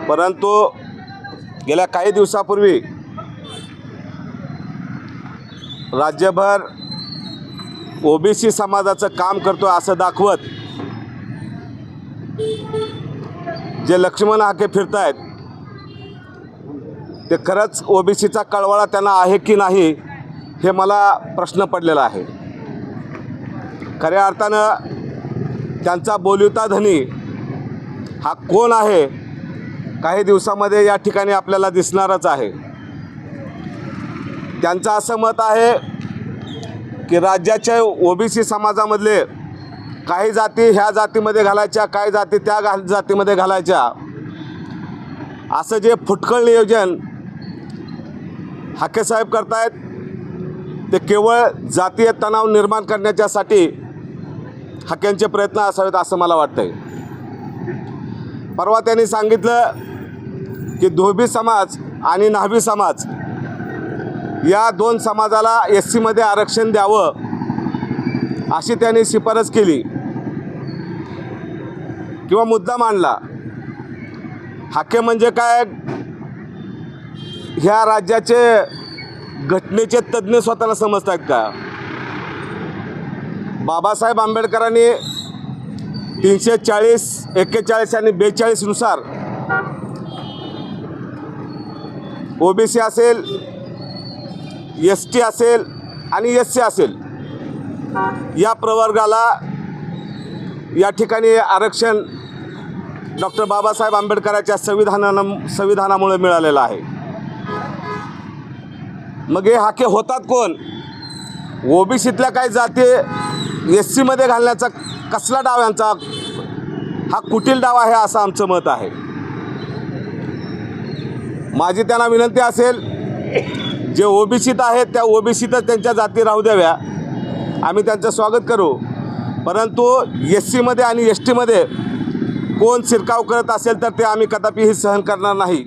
परंतु गेल्या काही दिवसापूर्वी राज्यभर ओबीसी समाजाचं काम करतो असं दाखवत जे लक्ष्मण हाके फिरतायत ते खरंच ओबीसीचा कळवळा त्यांना आहे की नाही हे मला प्रश्न पडलेला आहे। खऱ्या अर्थानं त्यांचा बोलिवता धनी हा कोण आहे काही दिवसामध्ये या ठिकाणी आपल्याला दिसणारच आहे। त्यांचं असं मत आहे की राज्याच्या ओबीसी समाजामधले काही जाती ह्या जातीमध्ये घालायच्या, काही जाती त्या जातीमध्ये घालायच्या, असं जे फुटकळ नियोजन हाकेसाहेब करतायत ते केवळ जातीय तणाव निर्माण करण्याच्यासाठी हाकेंचे प्रयत्न असावेत असं मला वाटतंय। परवा त्यांनी सांगितलं की धोबी समाज आणि न्हावी समाज या दोन समाजाला SC मध्ये आरक्षण द्यावं अशी त्यांनी शिफारस केली किंवा मुद्दा मांडला। हाके म्हणजे काय, ह्या राज्याचे घटनेचे तज्ज्ञ स्वतःला समजतात का? बाबासाहेब आंबेडकरांनी 340, 41 आणि 42 नुसार ओबीसी असेल, ST असेल आणि SC असेल या प्रवर्गाला या ठिकाणी आरक्षण डॉक्टर बाबासाहेब आंबेडकरांच्या संविधानामुळे मिळालेलं आहे। मग हे हाके होतात कोण? ओबीसीतल्या काही जाती SC मध्ये घालण्याचा कसला डाव यांचा? हा कुटील डाव आहे असं आमचं मत आहे। माझी त्यांना विनंती असेल, जे ओबीसीत आहेत त्या ओबीसीतच त्यांच्या जाती राहू द्याव्या, आम्ही त्यांचं स्वागत करू। परंतु SC मध्ये आणि ST मध्ये कोण शिरकाव करत असेल तर ते आम्ही कदापिही सहन करणार नाही।